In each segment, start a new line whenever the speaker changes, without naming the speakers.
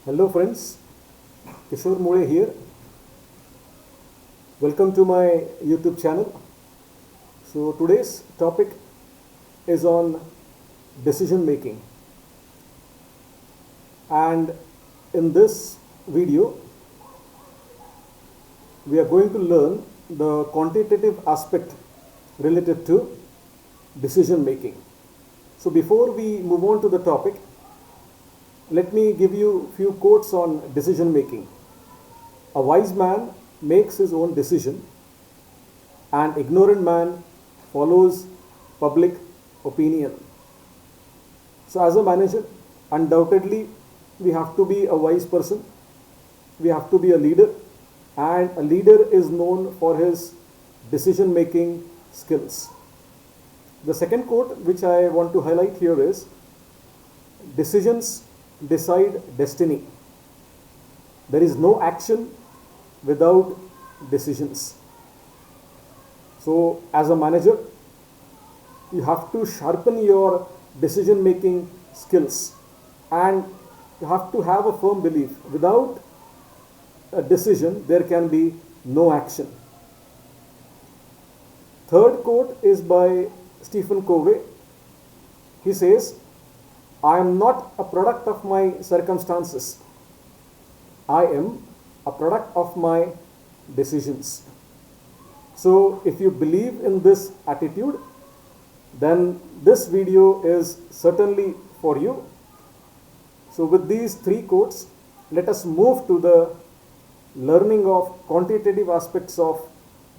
Hello friends, Kishore Mule here. Welcome to my YouTube channel. So today's topic is on decision making, and in this video we are going to learn the quantitative aspect related to decision making. So before we move on to the topic, let me give you a few quotes on decision making. A wise man makes his own decision, an ignorant man follows public opinion. So, as a manager, undoubtedly, we have to be a wise person, we have to be a leader, and a leader is known for his decision making skills. The second quote which I want to highlight here is: decisions decide destiny. There is no action without decisions. So, as a manager, you have to sharpen your decision making skills, and you have to have a firm belief: without a decision, there can be no action. Third quote is by Stephen Covey. He says, I am not a product of my circumstances. I am a product of my decisions. So, if you believe in this attitude, then this video is certainly for you. So, with these three quotes, let us move to the learning of quantitative aspects of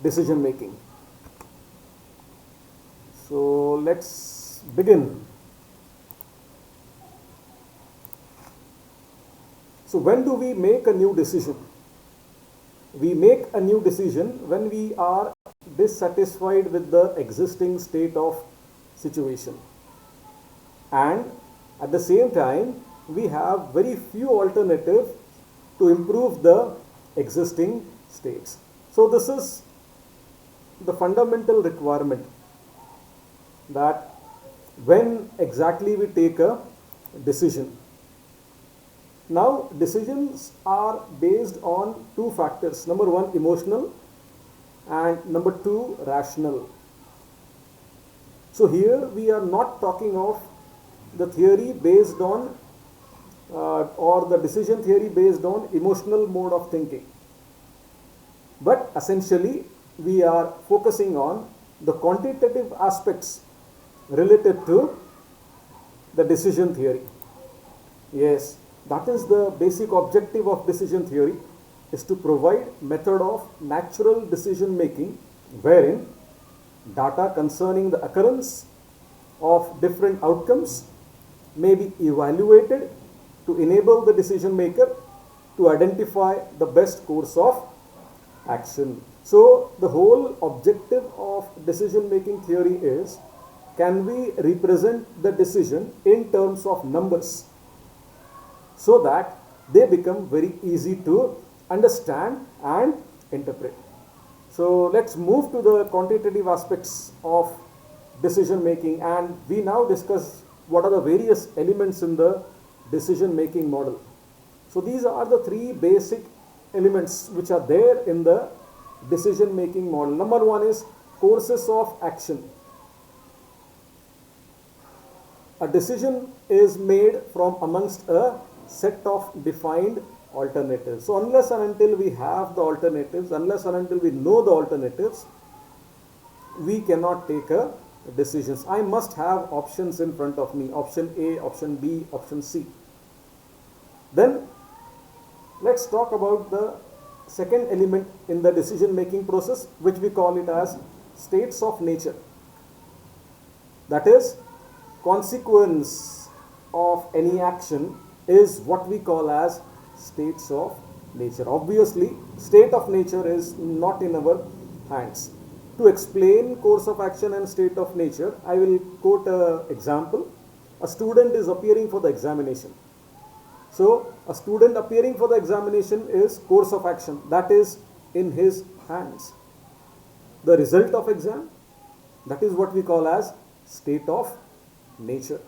decision making. So, let's begin. So, when do we make a new decision? We make a new decision when we are dissatisfied with the existing state of situation, and at the same time we have very few alternatives to improve the existing states. So, this is the fundamental requirement, that when exactly we take a decision. Now, decisions are based on two factors: number one, emotional, and number two, rational. So, here we are not talking of the theory based on or the decision theory based on emotional mode of thinking, but essentially we are focusing on the quantitative aspects related to the decision theory. Yes, that is the basic objective of decision theory, is to provide method of natural decision making wherein data concerning the occurrence of different outcomes may be evaluated to enable the decision maker to identify the best course of action. So, the whole objective of decision making theory is, can we represent the decision in terms of numbers so that they become very easy to understand and interpret. So, let's move to the quantitative aspects of decision making, and we now discuss what are the various elements in the decision making model. So, these are the three basic elements which are there in the decision making model. Number one is courses of action. A decision is made from amongst a set of defined alternatives. So, unless and until we have the alternatives, unless and until we know the alternatives, we cannot take a decisions. I must have options in front of me: option A, option B, option C. Then let's talk about the second element in the decision making process, which we call it as states of nature. That is, consequence of any action is what we call as states of nature. Obviously, state of nature is not in our hands. To explain course of action and state of nature, I will quote an example. A student is appearing for the examination. So, a student appearing for the examination is course of action, that is in his hands. The result of exam, that is what we call as state of nature.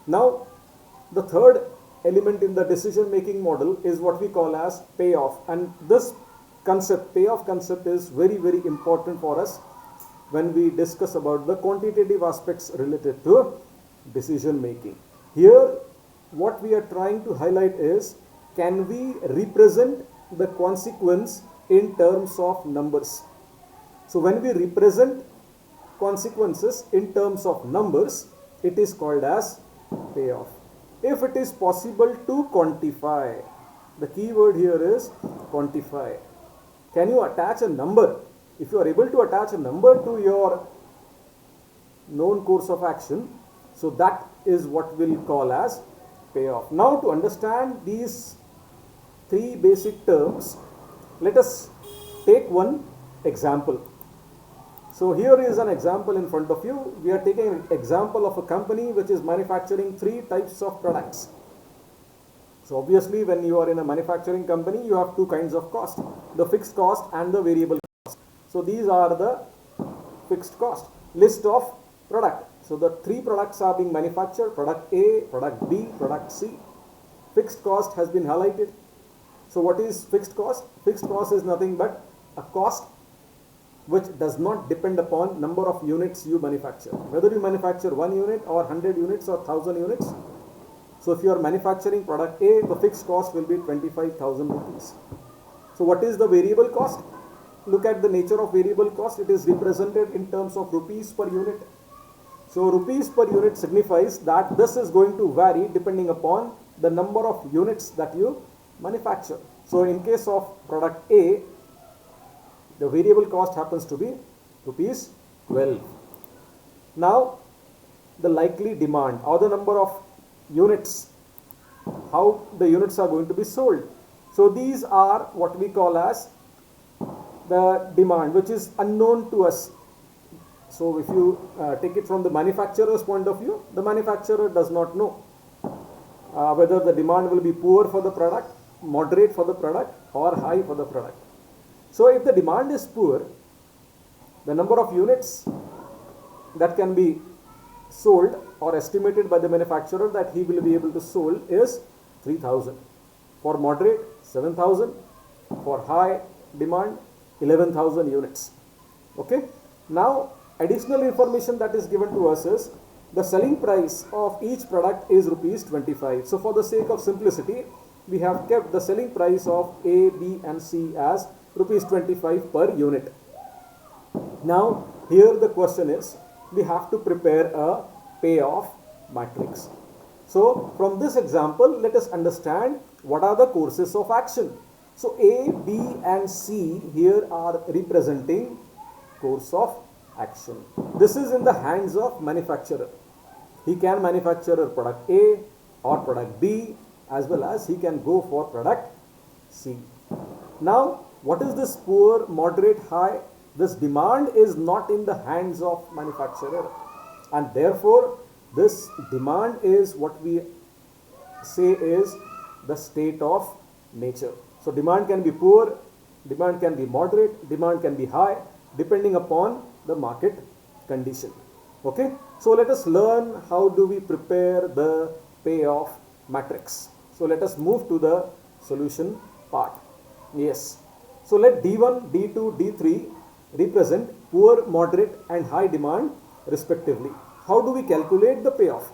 Now, the third element in the decision making model is what we call as payoff, and this concept, payoff concept, is very important for us when we discuss about the quantitative aspects related to decision making. Here what we are trying to highlight is, can we represent the consequence in terms of numbers? So when we represent consequences in terms of numbers, it is called as payoff. If it is possible to quantify, the key word here is quantify. Can you attach a number? If you are able to attach a number to your known course of action, so that is what we'll call as payoff. Now, to understand these three basic terms, let us take one example. So here is an example in front of you. We are taking an example of a company which is manufacturing three types of products. So obviously when you are in a manufacturing company, you have two kinds of cost, the fixed cost and the variable cost. So these are the fixed cost. List of product. So the three products are being manufactured, product A, product B, product C. Fixed cost has been highlighted. So what is fixed cost? Fixed cost is nothing but a cost which does not depend upon number of units you manufacture. Whether you manufacture 1 unit or 100 units or 1000 units. So if you are manufacturing product A, the fixed cost will be 25,000 rupees. So what is the variable cost? Look at the nature of variable cost. It is represented in terms of rupees per unit. So rupees per unit signifies that this is going to vary depending upon the number of units that you manufacture. So in case of product A, the variable cost happens to be rupees 12. Now the likely demand or the number of units, how the units are going to be sold. So these are what we call as the demand, which is unknown to us. So if you take it from the manufacturer's point of view, the manufacturer does not know whether the demand will be poor for the product, moderate for the product, or high for the product. So if the demand is poor, the number of units that can be sold or estimated by the manufacturer that he will be able to sold is 3,000. For moderate, 7,000. For high demand, 11,000 units. Okay. Now additional information that is given to us is the selling price of each product is rupees 25. So for the sake of simplicity, we have kept the selling price of A, B and C as rupees 25 per unit. Now here the question is, we have to prepare a payoff matrix. So from this example, let us understand what are the courses of action. So A, B and C here are representing course of action. This is in the hands of manufacturer. He can manufacture a product A or product B, as well as he can go for product C. Now what is this poor, moderate, high? This demand is not in the hands of manufacturer, and therefore this demand is what we say is the state of nature. So demand can be poor, demand can be moderate, demand can be high, depending upon the market condition. Okay, so let us learn how do we prepare the payoff matrix. So let us move to the solution part. Yes, so let D1, D2, D3 represent poor, moderate and high demand respectively. How do we calculate the payoff?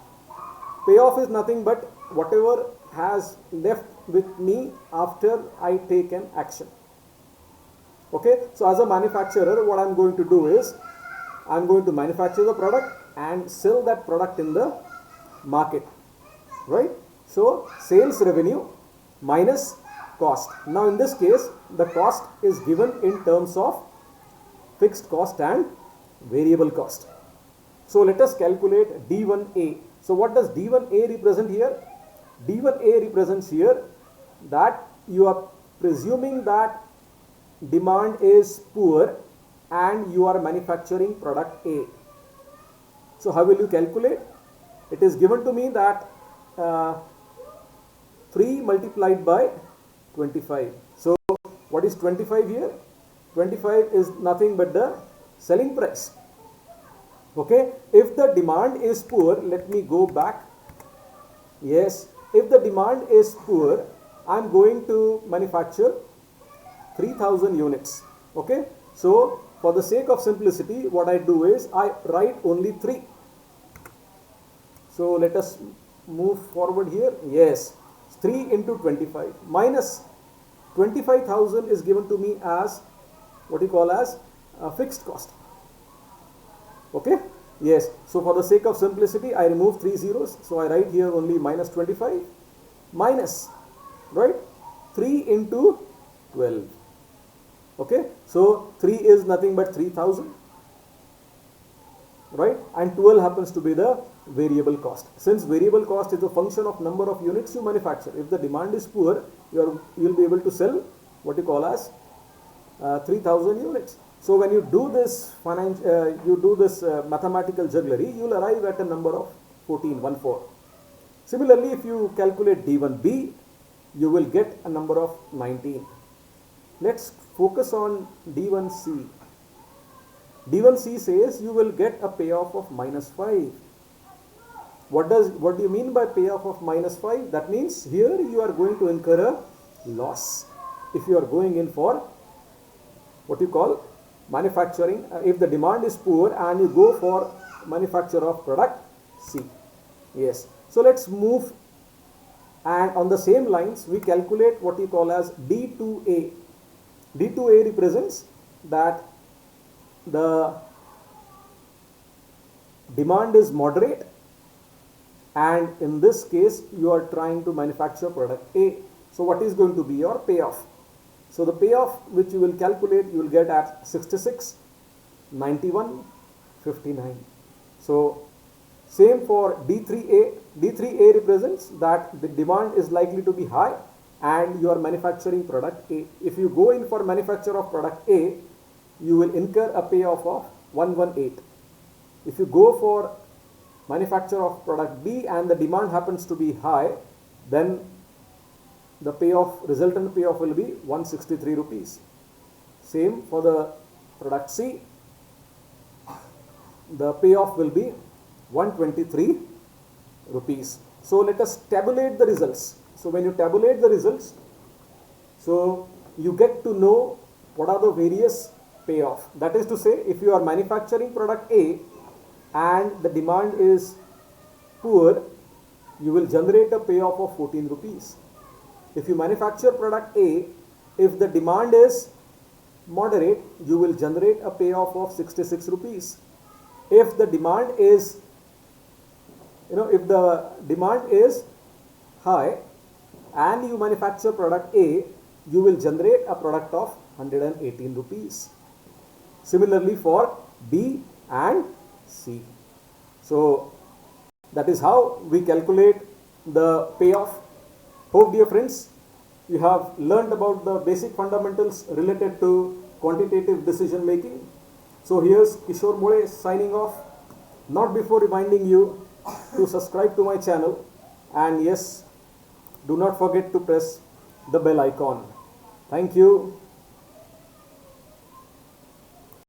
Payoff is nothing but whatever has left with me after I take an action. Okay, so as a manufacturer, what I am going to do is, I am going to manufacture the product and sell that product in the market, right? So sales revenue minus cost. Now in this case, the cost is given in terms of fixed cost and variable cost. So let us calculate D1A. So what does D1A represent here? D1A represents here that you are presuming that demand is poor and you are manufacturing product A. So how will you calculate? It is given to me that 3 multiplied by 25. So what is 25 here? 25 is nothing but the selling price. Okay, if the demand is poor, let me go back. Yes, if the demand is poor, I am going to manufacture 3000 units. Okay, so for the sake of simplicity, what I do is I write only 3. So let us move forward here. Yes, 3 into 25 minus 25,000 is given to me as what you call as a fixed cost. Okay, yes, so for the sake of simplicity, I remove 3 zeros, so I write here only minus 25 minus, right, 3 into 12. Okay, so 3 is nothing but 3000, right, and 12 happens to be the variable cost. Since variable cost is a function of number of units you manufacture, if the demand is poor, you will be able to sell what you call as 3000 units. So when you do this mathematical jugglery, you will arrive at a number of 14. Similarly, if you calculate D1B, you will get a number of 19. Let's focus on D1C. D1C says you will get a payoff of minus 5. What do you mean by payoff of minus 5? That means here you are going to incur a loss if you are going in for what you call manufacturing, if the demand is poor and you go for manufacture of product C. Yes, so let's move, and on the same lines we calculate what you call as D2A. D2A represents that the demand is moderate, and in this case you are trying to manufacture product A. So what is going to be your payoff? So the payoff which you will calculate, you will get at 66, 91, 59. So same for D3A. D3A represents that the demand is likely to be high and you are manufacturing product A. If you go in for manufacture of product A, you will incur a payoff of 118. If you go for manufacture of product B and the demand happens to be high, then the payoff, resultant payoff will be 163 rupees. Same for the product C, the payoff will be 123 rupees. So let us tabulate the results. So when you tabulate the results, so you get to know what are the various payoff. That is to say, if you are manufacturing product A and the demand is poor, you will generate a payoff of 14 rupees. If you manufacture product A, if the demand is moderate, you will generate a payoff of 66 rupees. If the demand is, if the demand is high and you manufacture product A, you will generate a product of 118 rupees. Similarly for B and C. So that is how we calculate the payoff. Hope, dear friends, you have learned about the basic fundamentals related to quantitative decision making. So here's Kishore Mole signing off, not before reminding you to subscribe to my channel, and yes, do not forget to press the bell icon. Thank you.